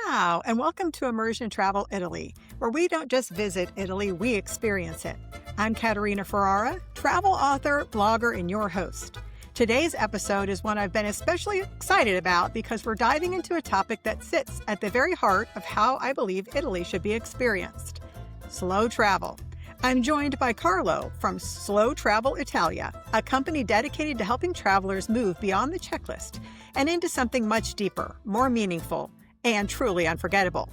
Ciao, and welcome to Immersion Travel Italy, where we don't just visit Italy, we experience it. I'm Caterina Ferrara, travel author, blogger, and your host. Today's episode is one I've been especially excited about because we're diving into a topic that sits at the very heart of how I believe Italy should be experienced: slow travel. I'm joined by Carlo from Slow Travel Italia, a company dedicated to helping travelers move beyond the checklist and into something much deeper, more meaningful, and truly unforgettable.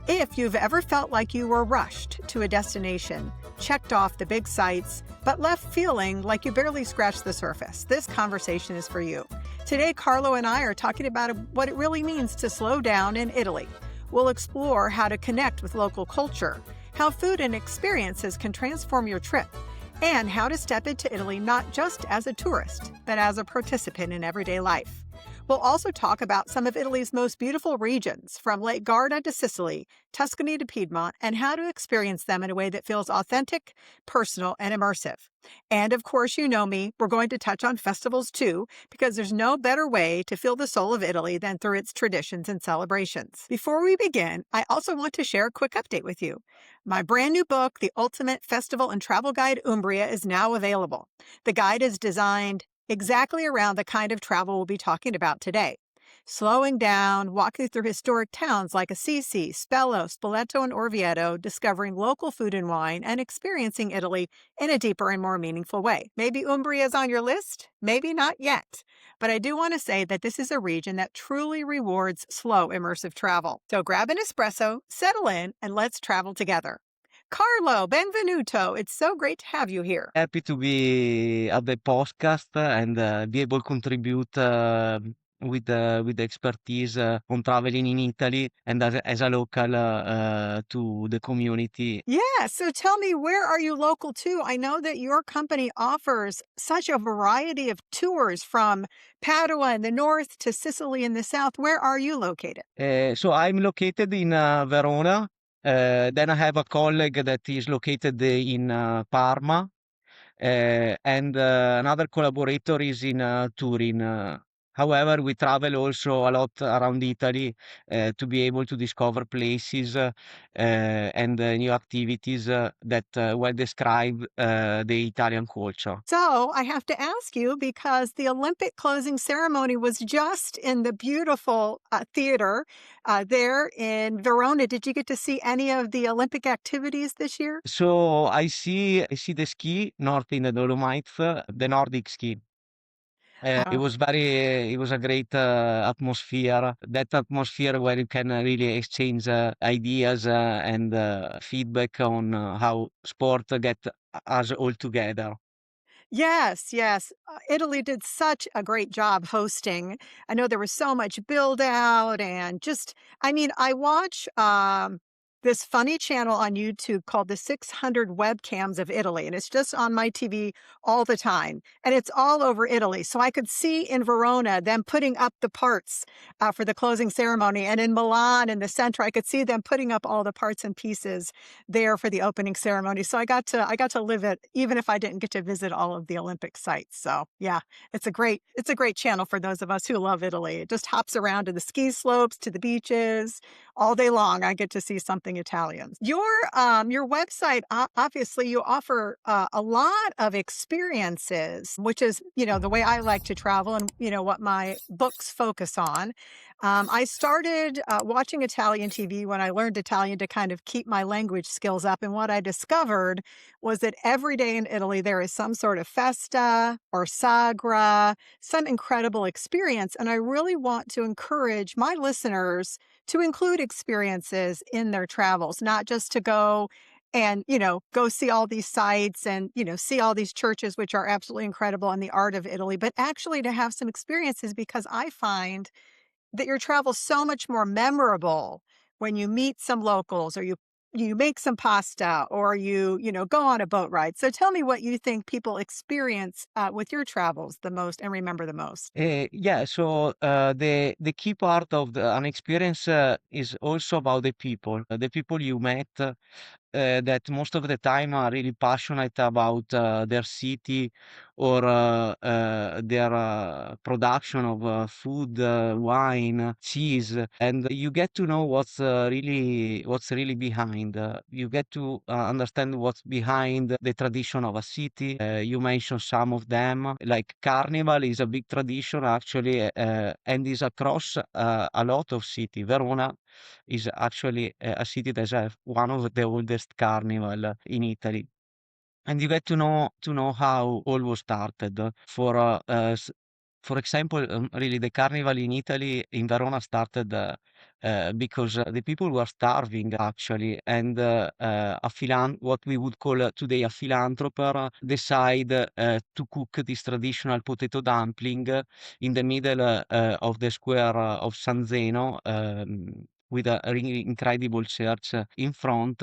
If you've ever felt like you were rushed to a destination, checked off the big sights, but left feeling like you barely scratched the surface, this conversation is for you. Today, Carlo and I are talking about what it really means to slow down in Italy. We'll explore how to connect with local culture, how food and experiences can transform your trip, and how to step into Italy not just as a tourist, but as a participant in everyday life. We'll also talk about some of Italy's most beautiful regions, from Lake Garda to Sicily, Tuscany to Piedmont, and how to experience them in a way that feels authentic, personal, and immersive. And of course, you know me, we're going to touch on festivals too, because there's no better way to feel the soul of Italy than through its traditions and celebrations. Before we begin, I also want to share a quick update with you. My brand new book, The Ultimate Festival and Travel Guide Umbria, is now available. The guide is designed exactly around the kind of travel we'll be talking about today. Slowing down, walking through historic towns like Assisi, Spello, Spoleto, and Orvieto, discovering local food and wine, and experiencing Italy in a deeper and more meaningful way. Maybe Umbria is on your list, maybe not yet. But I do want to say that this is a region that truly rewards slow, immersive travel. So grab an espresso, settle in, and let's travel together. Carlo, benvenuto. It's so great to have you here. Happy to be at the podcast and be able to contribute with the expertise on traveling in Italy and as a local to the community. Yeah, so tell me, where are you local to? I know that your company offers such a variety of tours from Padua in the north to Sicily in the south. Where are you located? So I'm located in Verona. Then I have a colleague that is located in Parma. And another collaborator is in Turin. However, we travel also a lot around Italy to be able to discover places and new activities that well describe the Italian culture. So I have to ask you, because the Olympic closing ceremony was just in the beautiful theater there in Verona. Did you get to see any of the Olympic activities this year? So I see the ski north in the Dolomites, the Nordic ski. Oh, It was a great atmosphere. That atmosphere where you can really exchange ideas and feedback on how sport get us all together. yes, yes. Italy did such a great job hosting. I know there was so much build out and just, I mean, I watch this funny channel on YouTube called the 600 Webcams of Italy, and it's just on my TV all the time. And it's all over Italy. So I could see in Verona them putting up the parts for the closing ceremony. And in Milan in the center, I could see them putting up all the parts and pieces there for the opening ceremony. So I got to live it, even if I didn't get to visit all of the Olympic sites. So yeah, it's a great channel for those of us who love Italy. It just hops around to the ski slopes, to the beaches, all day long. I get to see something Italian. Your website, obviously, you offer a lot of experiences, which is the way I like to travel, and what my books focus on. I started watching Italian TV when I learned Italian to kind of keep my language skills up. And what I discovered was that every day in Italy, there is some sort of festa or sagra, some incredible experience. And I really want to encourage my listeners to include experiences in their travels, not just to go and, go see all these sites and, see all these churches, which are absolutely incredible, and the art of Italy, but actually to have some experiences, because I find that your travel's so much more memorable when you meet some locals, or you make some pasta, or you go on a boat ride. So tell me what you think people experience with your travels the most and remember the most. Yeah, so the key part of an experience is also about the people you met, that most of the time are really passionate about their city or their production of food, wine, cheese, and you get to know what's really behind. You get to understand what's behind the tradition of a city. You mentioned some of them, like Carnival is a big tradition actually, and is across a lot of city. Verona is actually a city that has one of the oldest carnival in Italy. And you get to know how all was started. For example, really the carnival in Italy, in Verona, started because the people were starving actually, and what we would call today a philanthropist decide to cook this traditional potato dumpling in the middle of the square of San Zeno. With a really incredible church in front,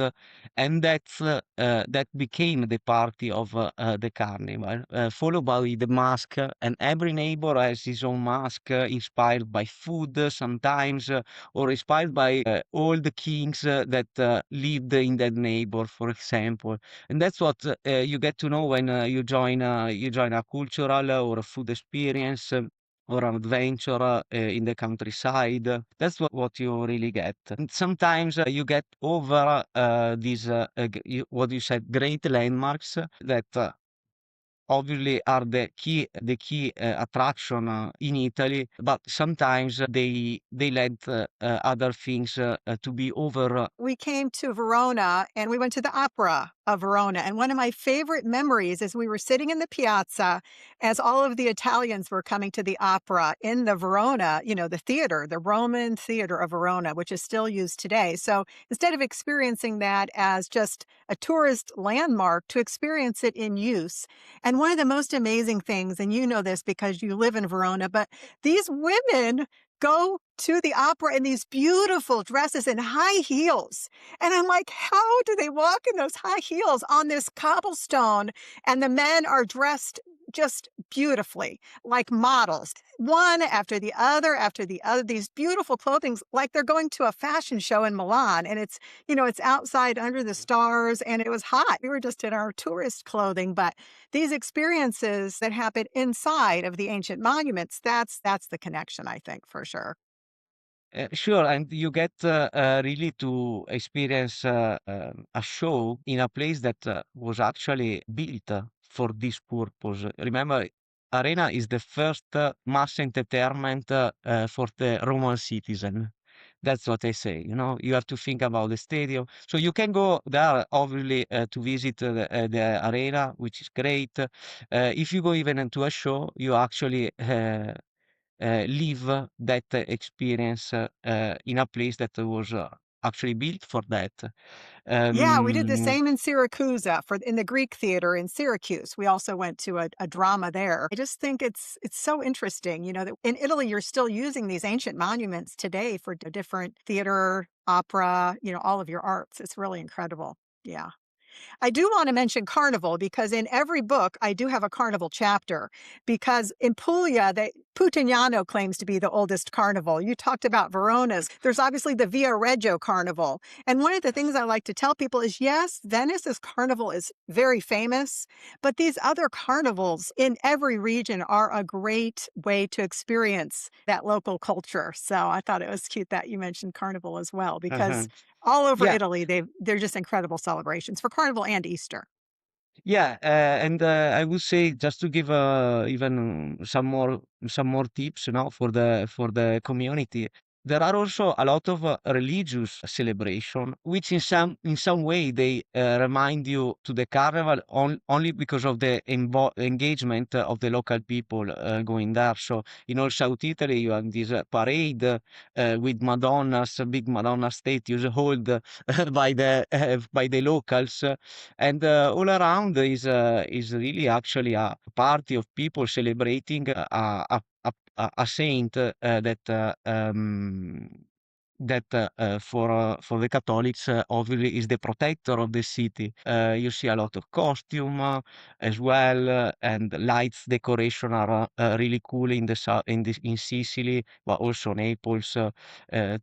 and that became the party of the carnival, followed by the mask, and every neighbor has his own mask, inspired by food sometimes, or inspired by all the kings that lived in that neighbor, for example. And that's what you get to know when you join a cultural or a food experience. Or an adventure in the countryside. That's what you really get. And sometimes you get over these, what you said, great landmarks that obviously are the key attraction in Italy, but sometimes they let other things to be over. We came to Verona and we went to the Opera of Verona. And one of my favorite memories is we were sitting in the piazza as all of the Italians were coming to the opera in the Verona, the theater, the Roman theater of Verona, which is still used today. So instead of experiencing that as just a tourist landmark, to experience it in use. And one of the most amazing things, and you know this because you live in Verona, but these women go to the opera in these beautiful dresses and high heels. And I'm like, how do they walk in those high heels on this cobblestone? And the men are dressed just beautifully, like models, one after the other, these beautiful clothings, like they're going to a fashion show in Milan. And it's outside under the stars and it was hot. We were just in our tourist clothing, but these experiences that happen inside of the ancient monuments, that's the connection, I think, for sure. Sure, and you get really to experience a show in a place that was actually built for this purpose. Remember, Arena is the first mass entertainment for the Roman citizen. That's what I say. You have to think about the stadium. So you can go there, obviously, to visit the arena, which is great. If you go even into a show, you actually live that experience in a place that was actually built for that. Yeah, we did the Um, same in Syracuse for in the Greek theater in Syracuse. We also went to a drama there. I just think it's so interesting, that in Italy you're still using these ancient monuments today for different theater, opera, all of your arts. It's really incredible. Yeah. I do want to mention Carnival because in every book I do have a Carnival chapter because in Puglia, Putignano claims to be the oldest carnival. You talked about Verona's. There's obviously the Via Reggio Carnival. And one of the things I like to tell people is, yes, Venice's carnival is very famous, but these other carnivals in every region are a great way to experience that local culture. So I thought it was cute that you mentioned Carnival as well, uh-huh. because all over Yeah, Italy, they're just incredible celebrations for Carnival and Easter. yeah, and I would say just to give even some more tips, for the community. There are also a lot of religious celebration, which in some way they remind you to the carnival only because of the engagement of the local people going there. So in all South Italy, you have this parade with Madonnas, big Madonna statues held by the locals. And all around is really actually a party of people celebrating a saint that that for the Catholics obviously is the protector of the city. You see a lot of costume as well, and lights decoration are really cool in the in Sicily, but also Naples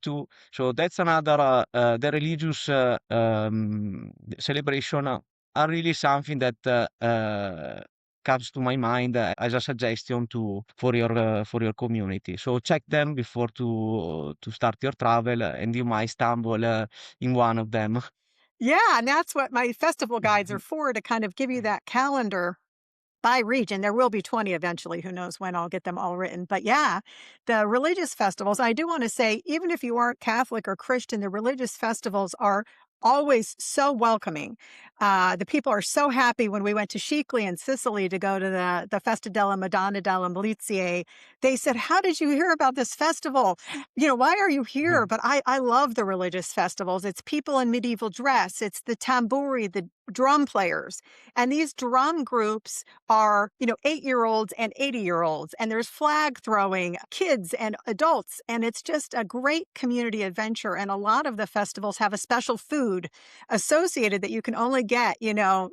too. So that's another the religious celebration are really something that comes to my mind as a suggestion for your community. So check them before to start your travel, and you might stumble in one of them. Yeah, and that's what my festival guides are for, to kind of give you that calendar by region. There will be 20 eventually. Who knows when I'll get them all written. But yeah, the religious festivals, I do want to say, even if you aren't Catholic or Christian, the religious festivals are always so welcoming. The people are so happy. When we went to Sicily in Sicily to go to the Festa della Madonna delle Milizie, they said, "How did you hear about this festival? You know, why are you here?" But I love the religious festivals. It's people in medieval dress. It's the tamburi, the drum players. And these drum groups are, 8-year-olds and 80-year-olds. And there's flag throwing, kids and adults. And it's just a great community adventure. And a lot of the festivals have a special food associated that you can only get,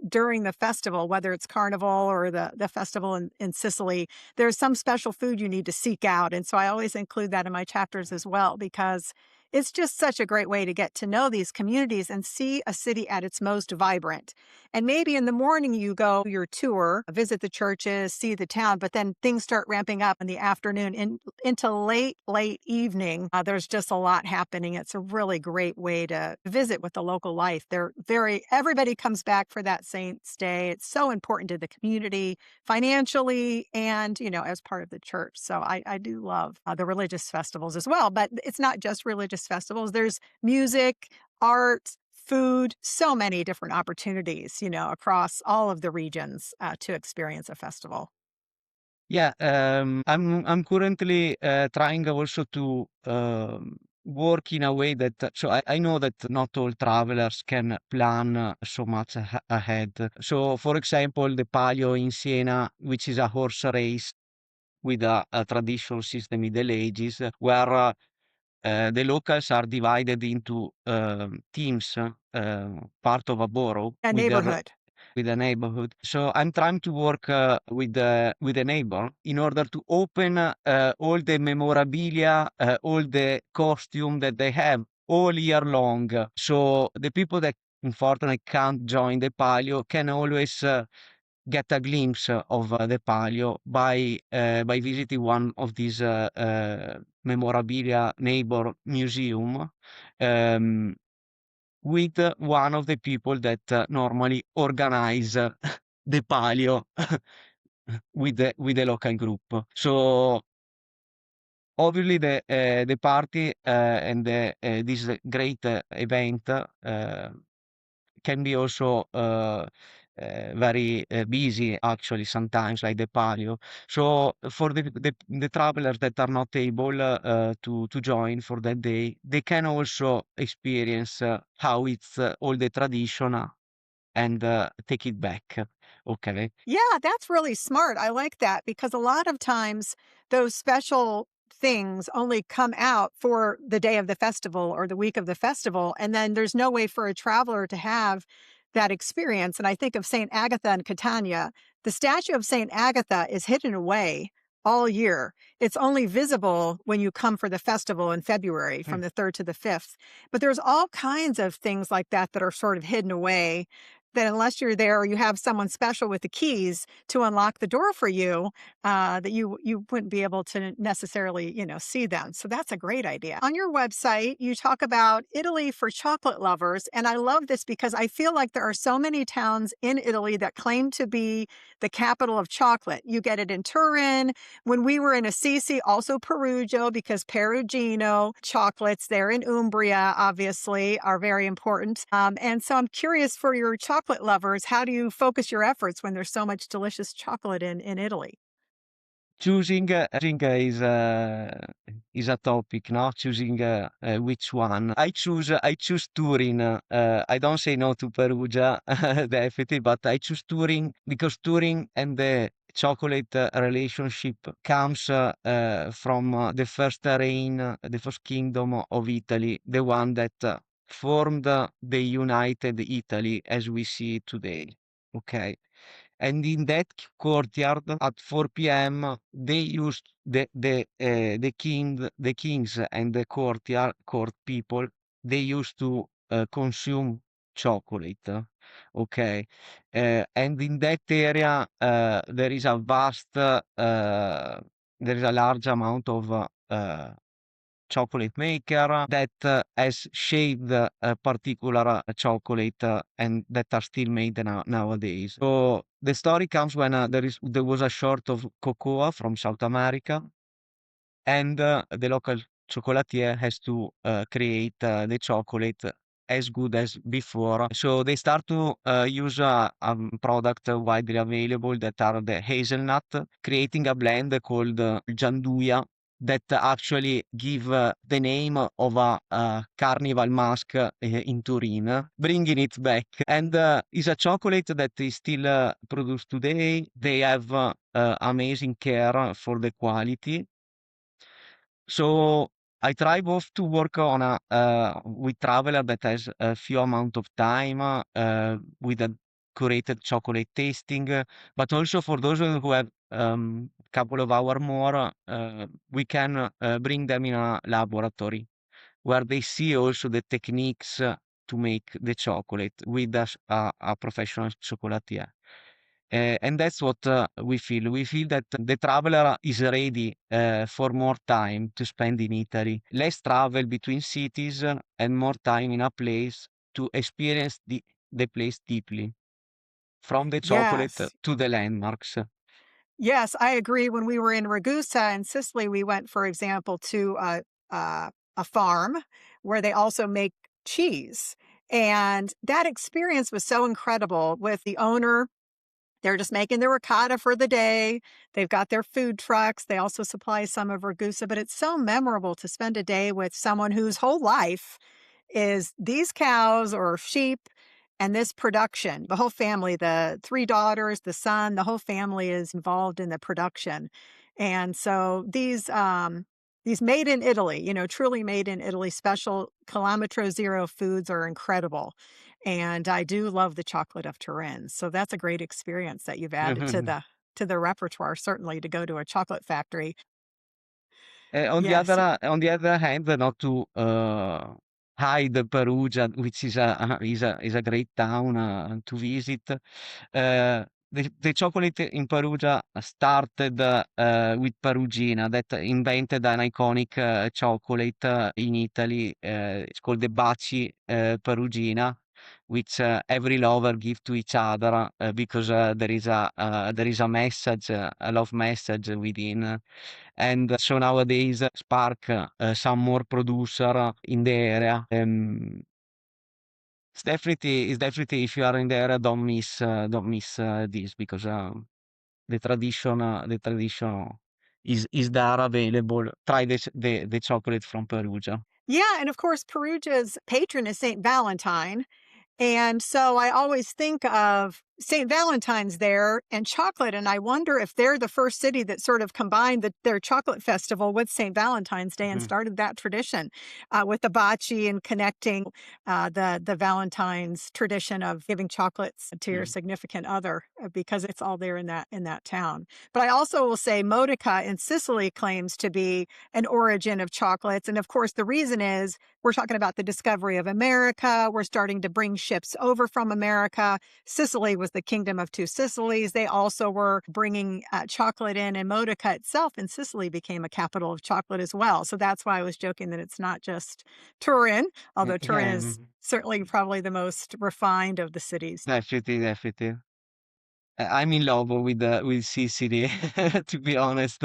during the festival, whether it's Carnival or the festival in Sicily. There's some special food you need to seek out. And so I always include that in my chapters as well, because it's just such a great way to get to know these communities and see a city at its most vibrant. And maybe in the morning you go your tour, visit the churches, see the town, but then things start ramping up in the afternoon into late, late evening. There's just a lot happening. It's a really great way to visit with the local life. Everybody comes back for that Saints Day. It's so important to the community financially and, as part of the church. So I do love the religious festivals as well, but it's not just religious festivals. There's music, art, food, so many different opportunities, across all of the regions to experience a festival. Yeah, I'm currently trying also to work in a way that so I know that not all travelers can plan so much ahead. So, for example, the Palio in Siena, which is a horse race with a traditional since the Middle Ages, where the locals are divided into teams, part of a borough A with their neighborhood. with a neighborhood. So I'm trying to work with the neighbor in order to open all the memorabilia, all the costume that they have all year long. So the people that unfortunately can't join the Palio can always get a glimpse of the Palio by visiting one of these memorabilia neighbor museum. Um, with one of the people that normally organize the palio with the local group. So obviously the party and this great event can be also very busy actually sometimes like the palio. So for the travelers that are not able to join for that day, they can also experience how it's all the tradition and take it back. Okay. Yeah, that's really smart. I like that, because a lot of times those special things only come out for the day of the festival or the week of the festival. And then there's no way for a traveler to have that experience. And I think of St. Agatha in Catania. The statue of St. Agatha is hidden away all year. It's only visible when you come for the festival in February from Mm. the 3rd to the 5th. But there's all kinds of things like that that are sort of hidden away, that unless you're there or you have someone special with the keys to unlock the door for you, that you wouldn't be able to necessarily, see them. So that's a great idea. On your website, you talk about Italy for chocolate lovers. And I love this because I feel like there are so many towns in Italy that claim to be the capital of chocolate. You get it in Turin. When we were in Assisi, also Perugia, because Perugino chocolates there in Umbria, obviously, are very important. And so I'm curious, for your chocolate lovers, how do you focus your efforts when there's so much delicious chocolate in Italy? Choosing is a topic, no? Choosing which one. I choose Turin. I don't say no to Perugia, definitely, but I choose Turin because Turin and chocolate relationship comes from the first reign, the first kingdom of Italy, the one that formed the United Italy as we see it today. Okay. And in that courtyard at 4 p.m., they used the kings and the court people. They used to consume chocolate. Okay, and in that area there is a there is a large amount of chocolate maker that has shaped a particular chocolate and that are still made nowadays. So the story comes when there was a short of cocoa from South America, and the local chocolatier has to create the chocolate as good as before. So they start to use a product widely available that are the hazelnut, creating a blend called Gianduia that actually give the name of a carnival mask in Turin, bringing it back. And is a chocolate that is still produced today. They have amazing care for the quality. So I try both to work on a with traveler that has a few amount of time with a curated chocolate tasting, but also for those who have couple of hour more, we can bring them in a laboratory where they see also the techniques to make the chocolate with a professional chocolatier. And that's what we feel. We feel that the traveler is ready for more time to spend in Italy, less travel between cities and more time in a place to experience the place deeply, from the chocolate Yes. to the landmarks. Yes, I agree. When we were in Ragusa in Sicily, we went, for example, to a farm where they also make cheese. And that experience was so incredible with the owner. They're just making their ricotta for the day. They've got their food trucks. They also supply some of Ragusa, but it's so memorable to spend a day with someone whose whole life is these cows or sheep and this production. The whole family, the three daughters, the son, the whole family is involved in the production. And so these made in Italy, truly made in Italy, special kilometro zero foods are incredible. And I do love the chocolate of Turin. So that's a great experience that you've added to the repertoire, certainly to go to a chocolate factory. Yes. On the other hand, not to hide Perugia, which is a great town to visit. The chocolate in Perugia started with Perugina, that invented an iconic chocolate in Italy. It's called the Baci Perugina, which every lover give to each other because there is a message, a love message within. And so nowadays Spark some more producer in the area. It's definitely if you are in the area, don't miss this because the tradition is there available. Try the chocolate from Perugia. Yeah. And of course, Perugia's patron is St. Valentine. And so I always think of St. Valentine's there and chocolate, and I wonder if they're the first city that sort of combined their chocolate festival with St. Valentine's Day and Mhm. started that tradition with the bocce and connecting the Valentine's tradition of giving chocolates to your Mm. significant other because it's all there in that town. But I also will say Modica in Sicily claims to be an origin of chocolates, and of course the reason is we're talking about the discovery of America. We're starting to bring ships over from America. Sicily was the kingdom of two Sicilies. They also were bringing chocolate in, and Modica itself in Sicily became a capital of chocolate as well. So that's why I was joking that it's not just Turin, although Turin Yeah, is certainly probably the most refined of the cities. definitely. I'm in love with Sicily, to be honest.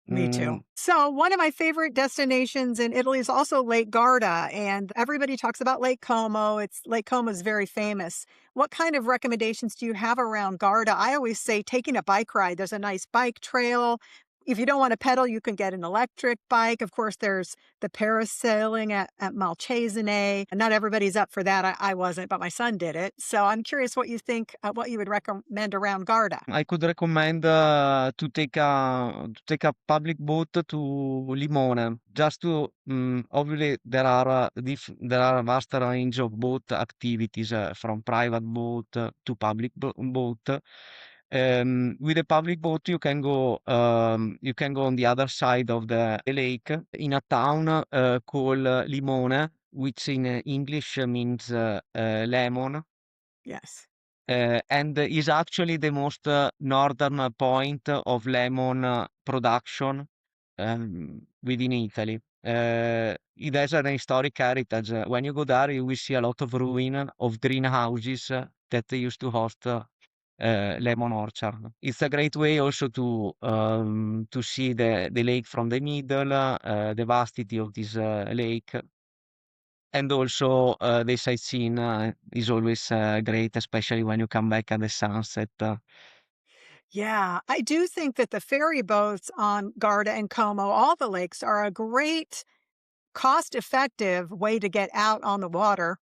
Me too. Mm, So, one of my favorite destinations in Italy is also Lake Garda, and everybody talks about Lake Como. Lake Como is very famous. What kind of recommendations do you have around Garda? I always say taking a bike ride. There's a nice bike trail. If you don't want to pedal, you can get an electric bike. Of course, there's the parasailing at Malcesine. And not everybody's up for that. I wasn't, but my son did it. So I'm curious what you think, what you would recommend around Garda. I could recommend to take a public boat to Limone. Just to obviously there are a vast range of boat activities from private boat to public boat. With a public boat, you can go on the other side of the lake in a town called Limone, which in English means lemon. Yes. And is actually the most northern point of lemon production within Italy. It has an historic heritage. When you go there, you will see a lot of ruin of greenhouses that they used to host lemon orchard. It's a great way also to see the lake from the middle, the vastity of this lake. And also, the sightseeing is always great, especially when you come back at the sunset. Yeah, I do think that the ferry boats on Garda and Como, all the lakes, are a great cost effective way to get out on the water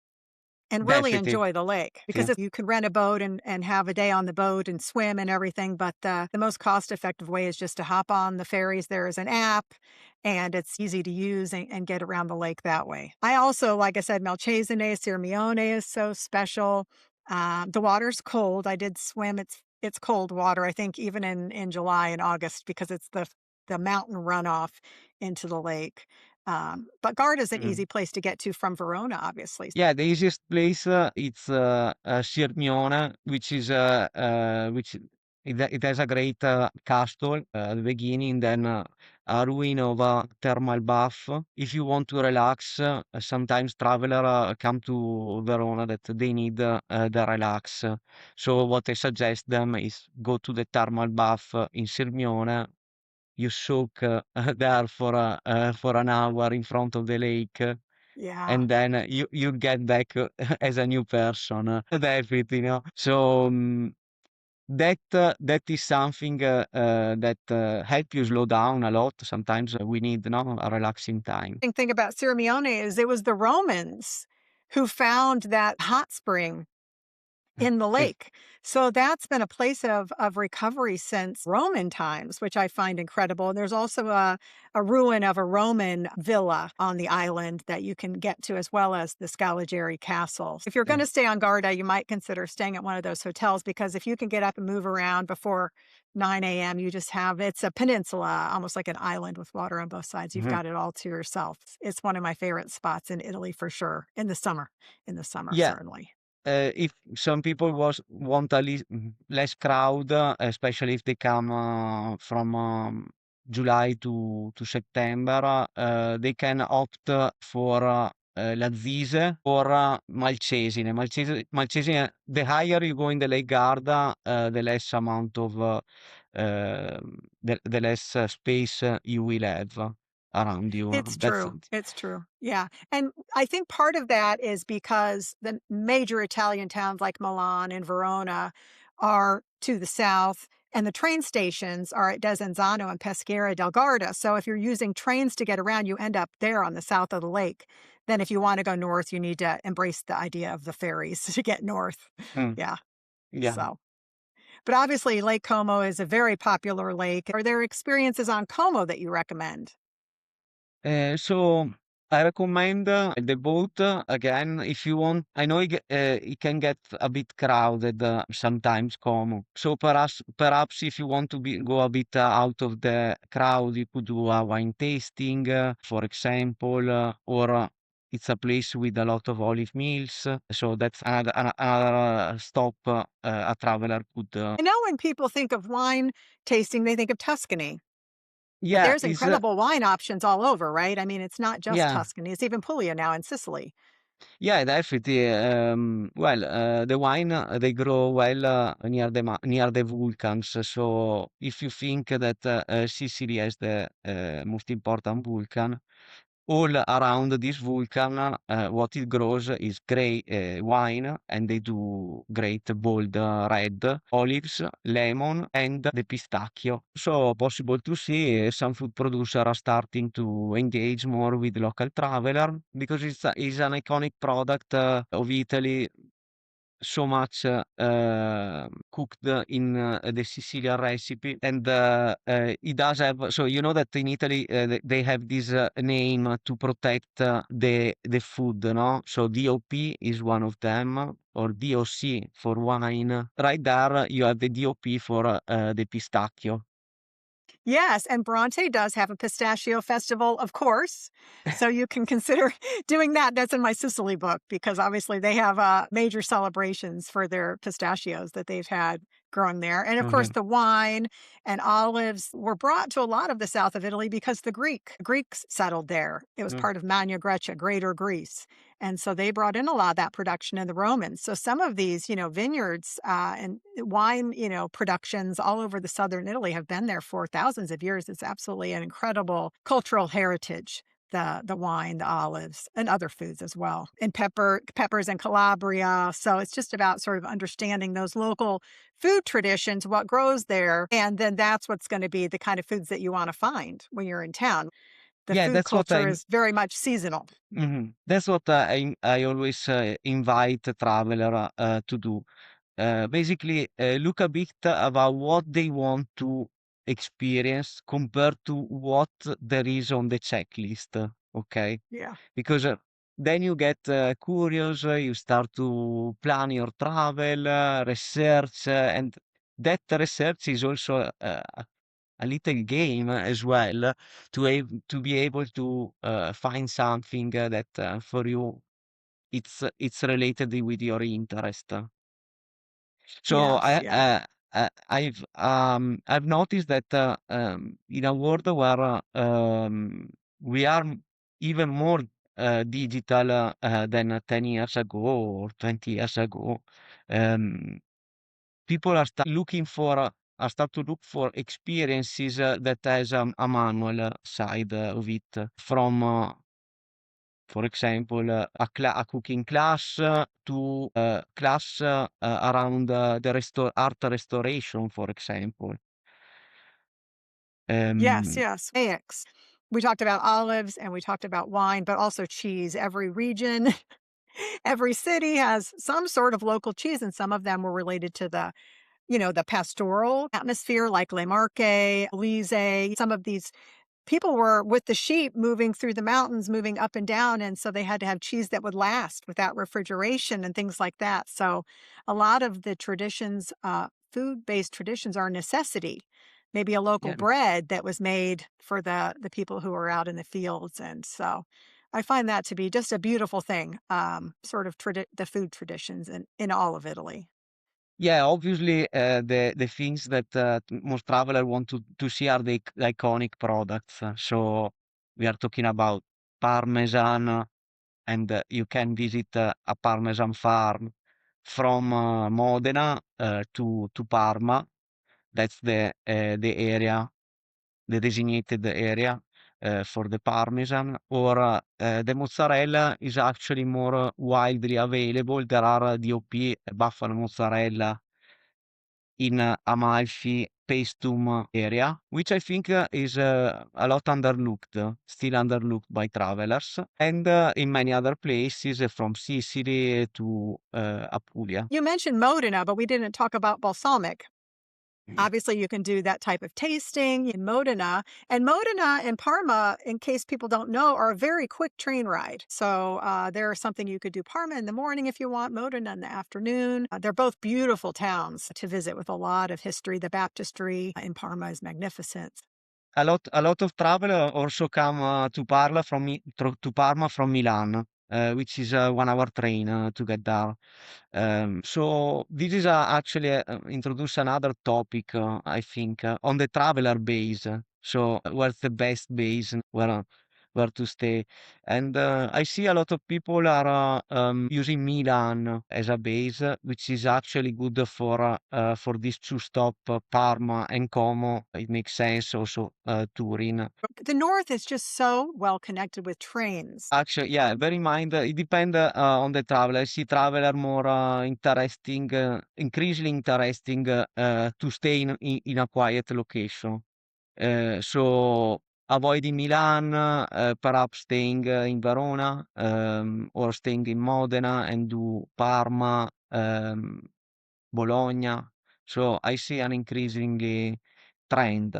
and really Definitely. enjoy the lake because Sì. if you can rent a boat and have a day on the boat and swim and everything, but the most cost effective way is just to hop on the ferries. There is an app and it's easy to use and get around the lake that way. I also, like I said, Malcesine, Sirmione is so special. The water's cold. I did swim. It's cold water, I think, even in July and August because it's the mountain runoff into the lake. But Garda's an Mm. easy place to get to from Verona, obviously. Yeah, the easiest place it's Sirmione, which it has a great castle at the beginning, then a ruin of a thermal bath. If you want to relax, sometimes traveler come to Verona that they need the relax. So what I suggest them is go to the thermal bath in Sirmione. You soak there for an hour in front of the lake, Yeah. and then you get back as a new person. Definitely, So that is something that help you slow down a lot. Sometimes we need, a relaxing time. Thing about Sirmione is it was the Romans who found that hot spring in the Sì. lake. So that's been a place of recovery since Roman times, which I find incredible. And there's also a ruin of a Roman villa on the island that you can get to, as well as the Scaligeri Castle. If you're going Sì. to stay on Garda, you might consider staying at one of those hotels because if you can get up and move around before 9 a.m., you just have it's a peninsula, almost like an island with water on both sides. You've Mhm. got it all to yourself. It's one of my favorite spots in Italy for sure. In the summer, Yeah. certainly. If some people want less crowd, especially if they come from July to September, they can opt for Lazise or Malcesine. Malcesine, the higher you go in the Lake Garda, the less amount of the less space you will have around you. It's That's true. It's true. Yeah. And I think part of that is because the major Italian towns like Milan and Verona are to the south, and the train stations are at Desenzano and Peschiera del Garda. So if you're using trains to get around, you end up there on the south of the lake. Then if you want to go north, you need to embrace the idea of the ferries to get north. mm, Yeah. yeah. So, but obviously Lake Como is a very popular lake. Are there experiences on Como that you recommend? So I recommend the boat again if you want. I know it can get a bit crowded sometimes, Como. So perhaps if you want to go a bit out of the crowd, you could do a wine tasting, for example, or it's a place with a lot of olive mills. So that's another stop a traveler could. I know when people think of wine tasting, they think of Tuscany, but Yeah, there's is incredible wine options all over, right? I mean, it's not just yeah. Tuscany, it's even Puglia now in Sicily. Yeah, definitely. Well, the wine they grow well near the volcans. So if you think that Sicily has the most important volcan, all around this volcano, what it grows is great wine, and they do great bold red, olives, lemon, and the pistachio. So possible to see some food producers are starting to engage more with local traveler because it's an iconic product of Italy, so much cooked in the Sicilian recipe, and it does have. So you know that in Italy they have this name to protect the food, no? So DOP is one of them, or DOC for wine. Right there, you have the DOP for the pistachio. Yes, and Bronte does have a pistachio festival, of course. So you can consider doing that. That's in my Sicily book because obviously they have major celebrations for their pistachios that they've had growing there. And of course, Mhm, the wine and olives were brought to a lot of the south of Italy because the Greeks settled there. It was mm. part of Magna Grecia, Greater Greece. And so they brought in a lot of that production in the Romans. So some of these, vineyards and wine, productions all over the southern Italy have been there for thousands of years. It's absolutely an incredible cultural heritage. The wine, the olives, and other foods as well, and peppers in Calabria. So it's just about sort of understanding those local food traditions, what grows there, and then that's what's going to be the kind of foods that you want to find when you're in town. The Yeah, food that's what culture I is very much seasonal. That's what I always invite traveler to do. Basically, look a bit about what they want to experience compared to what there is on the checklist. Okay, Yeah. because then you get curious, you start to plan your travel, research, and that research is also a little game as well to be able to find something that for you it's related with your interest. So Yes. Yeah. I've noticed that in a world where we are even more digital than 10 years ago or 20 years ago, um, people are start to look for experiences that has a manual side of it. From, for example, a cooking class to class around the art restoration, for example. Yes. Um, Yes. Mosaics. We talked about olives and we talked about wine, but also cheese. Every region, every city has some sort of local cheese, and some of them were related to the pastoral atmosphere, like Le Marche, Elise. Some of these people were with the sheep moving through the mountains, moving up and down. And so they had to have cheese that would last without refrigeration and things like that. So a lot of the traditions, food based traditions, are a necessity. Maybe a local yeah. bread that was made for the people who were out in the fields. And so I find that to be just a beautiful thing, sort of the food traditions in all of Italy. Yeah, obviously, the things that most traveler want to see are the iconic products. So we are talking about Parmesan, and you can visit a Parmesan farm from Modena to Parma. That's the area, the designated area for the Parmesan. Or the mozzarella is actually more widely available. There are DOP, Buffalo mozzarella in Amalfi, Paestum area, which I think is a lot underlooked, still underlooked by travelers, and in many other places from Sicily to Apulia. You mentioned Modena, but we didn't talk about balsamic. Obviously, you can do that type of tasting in Modena. And Modena and Parma, in case people don't know, are a very quick train ride. So there's something you could do Parma in the morning if you want, Modena in the afternoon. They're both beautiful towns to visit with a lot of history. The baptistry in Parma is magnificent. A lot of traveler also come to Parma from Milan, which is a 1 hour train to get there. So this is actually introduce another topic, I think, on the traveler base. So what's the best base where where to stay. And I see a lot of people are using Milan as a base, which is actually good for these two stop, Parma and Como. It makes sense also Turin. The north is just so well connected with trains. Actually, yeah, bear in mind, it depends on the traveler. I see traveler more interesting, increasingly interesting to stay in a quiet location. So avoiding Milan, perhaps staying in Verona, or staying in Modena and do Parma, Bologna. So I see an increasingly trend.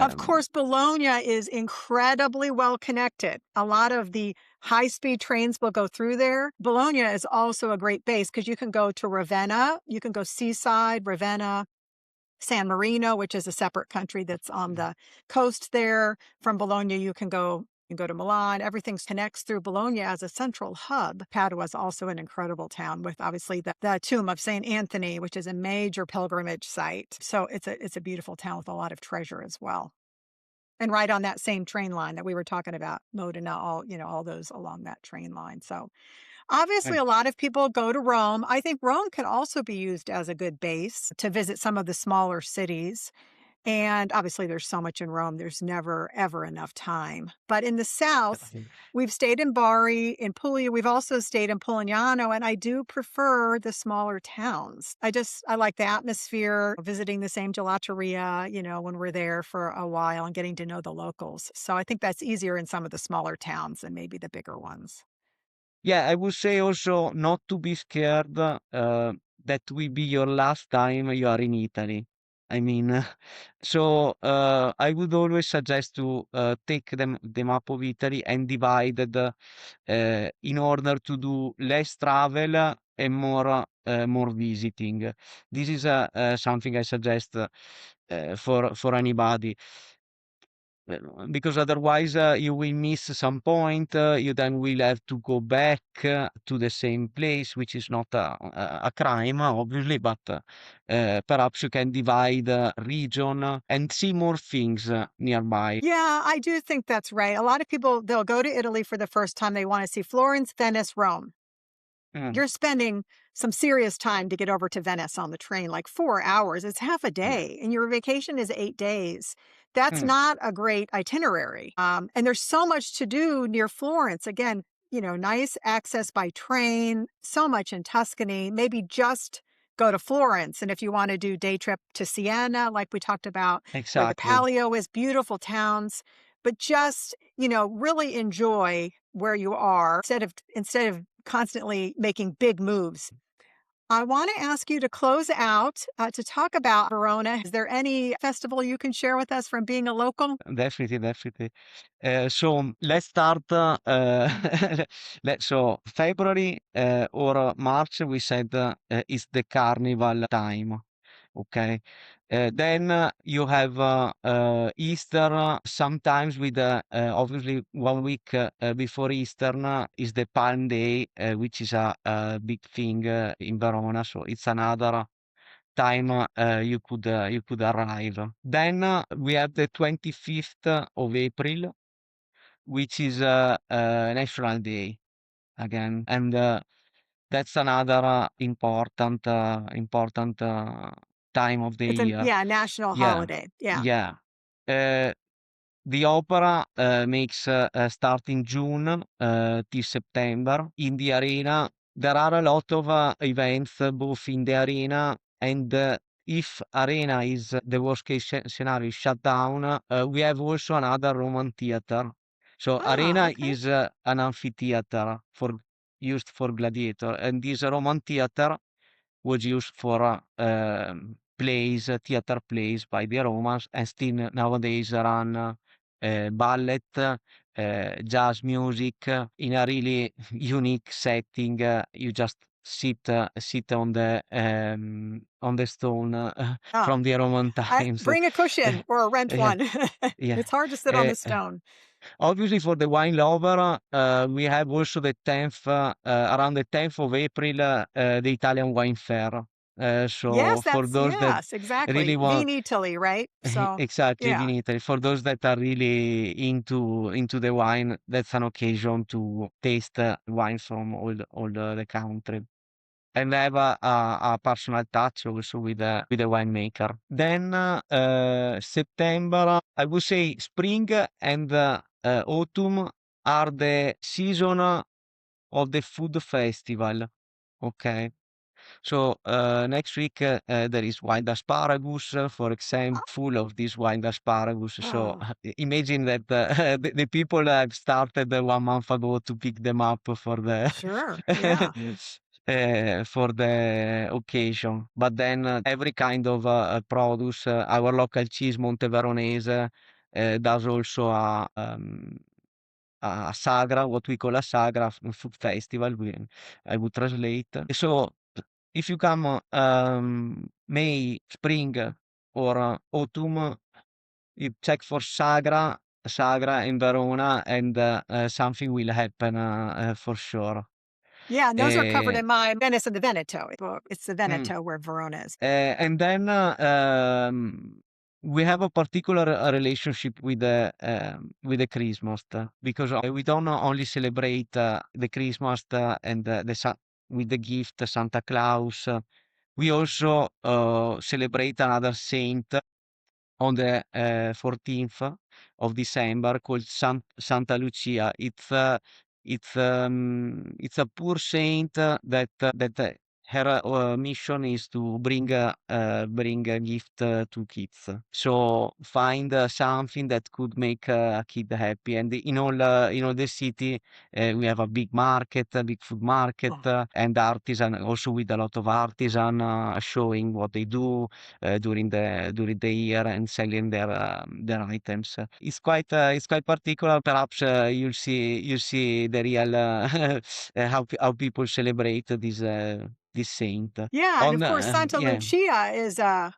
Of Um, course, Bologna is incredibly well connected. A lot of the high-speed trains will go through there. Bologna is also a great base because you can go to Ravenna, you can go seaside, Ravenna, San Marino, which is a separate country that's on the coast there. From Bologna, you can go to Milan. Everything connects through Bologna as a central hub. Padua is also an incredible town with obviously the tomb of St. Anthony, which is a major pilgrimage site. So it's a beautiful town with a lot of treasure as well. And right on that same train line that we were talking about, Modena, all those along that train line. So obviously, eh, a lot of people go to Rome. I think Rome can also be used as a good base to visit some of the smaller cities. And obviously, there's so much in Rome, there's never, ever enough time. But in the south, we've stayed in Bari, in Puglia. We've also stayed in Polignano, and I do prefer the smaller towns. I like the atmosphere, visiting the same gelateria, when we're there for a while and getting to know the locals. So I think that's easier in some of the smaller towns than maybe the bigger ones. Yeah, I would say also not to be scared that will be your last time you are in Italy. I mean, so I would always suggest to take the map of Italy and divide it in order to do less travel and more visiting. This is something I suggest for anybody. Because otherwise you will miss some point. You then will have to go back to the same place, which is not a crime, obviously, but perhaps you can divide region and see more things nearby. Yeah, I do think that's right. A lot of people, they'll go to Italy for the first time. They want to see Florence, Venice, Rome. Mm, You're spending some serious time to get over to Venice on the train, like 4 hours. It's half a yeah. day, and your vacation is 8 days. That's Mm, not a great itinerary. And there's so much to do near Florence. Again, nice access by train, so much in Tuscany. Maybe just go to Florence. And if you want to do day trip to Siena, like we talked about, where the exactly. Palio is, beautiful towns, but just, really enjoy where you are instead of constantly making big moves. I want to ask you to close out to talk about Verona. Is there any festival you can share with us from being a local? Definitely, definitely. So let's start. So February or March, we said is the carnival time. Okay. Then you have Easter. Sometimes with obviously 1 week before Easter is the Palm Day, which is a big thing in Verona. So it's another time you could arrive. Then we have the 25th of April, which is National Day again, and that's another important time of the It's a year. yeah, national Yeah, holiday. Yeah. yeah. Uh, the opera makes start in June till September in the arena. There are a lot of events both in the arena and if arena is the worst case scenario is shut down, we have also another Roman theater. So Ah, arena okay. is an amphitheater used for gladiator, and this Roman theater was used for plays, theater plays by the Romans, and still nowadays run ballet, jazz music in a really unique setting. You just sit on the stone Ah, from the Roman times. bring a cushion or rent Yeah, one. yeah. It's hard to sit on Uh, the stone. Obviously, for the wine lover, we have also the 10th, around the 10th of April, the Italian Wine Fair. So for those that Yes, exactly. really want, Italy, right? So, exactly, yeah. Vinitaly. For those that are really into the wine, that's an occasion to taste wine from all the country. And have a personal touch also with the winemaker. Then September, I would say spring and autumn are the season of the food festival. Okay. So next week there is wild asparagus, for example, full of this wild asparagus. So Oh, imagine that the people have started 1 month ago to pick them up for the sure. Yeah. for the occasion. But then every kind of produce, our local cheese Monte Veronese does also a sagra, what we call a sagra, food festival. I would translate. So if you come May, spring, or autumn, you check for sagra in Verona, and something will happen for sure. Yeah, and those are covered Uh, in my Venice and the Veneto. Well, it's the mm, Veneto where Verona is. and then we have a particular relationship with the Christmas, because we don't only celebrate the Christmas and with the gift Santa Claus. We also celebrate another saint on the 14th of December, called Santa Lucia. It's a poor saint that her mission is to bring a gift to kids. So find something that could make a kid happy. And in all the city, we have a big market, a big food market, Oh. and artisan also, with a lot of artisan showing what they do during the year and selling their items. It's quite particular. Perhaps you'll see the real how people celebrate this saint. Yeah, and of course, Santa Yeah. Lucia is a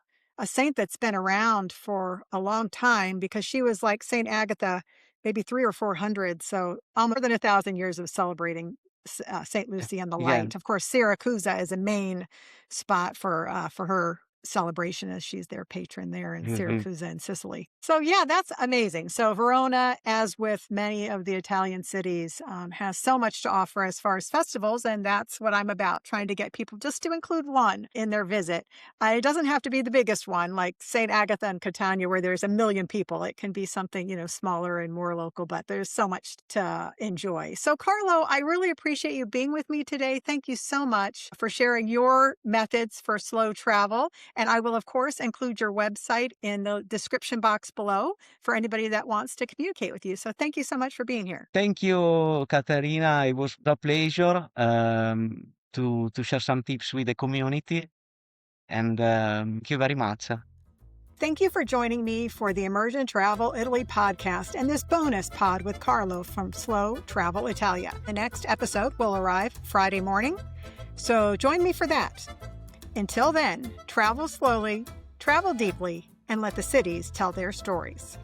saint that's been around for a long time because she was like Saint Agatha, maybe 300 or 400. So almost more than 1,000 years of celebrating Saint Lucy and the Yeah. light. Of course, Siracusa is a main spot for her celebration as she's their patron there in Mhm. Siracusa in Sicily. So yeah, that's amazing. So Verona, as with many of the Italian cities, has so much to offer as far as festivals, and that's what I'm about, trying to get people just to include one in their visit. It doesn't have to be the biggest one, like St. Agatha and Catania, where there's 1 million people. It can be something, smaller and more local, but there's so much to enjoy. So, Carlo, I really appreciate you being with me today. Thank you so much for sharing your methods for slow travel. And I will, of course, include your website in the description box below for anybody that wants to communicate with you. So thank you so much for being here. Thank you, Katerina. It was a pleasure to share some tips with the community, and thank you very much. Thank you for joining me for the Immersion Travel Italy podcast and this bonus pod with Carlo from Slow Travel Italia. The next episode will arrive Friday morning, so join me for that. Until then, travel slowly, travel deeply, and let the cities tell their stories.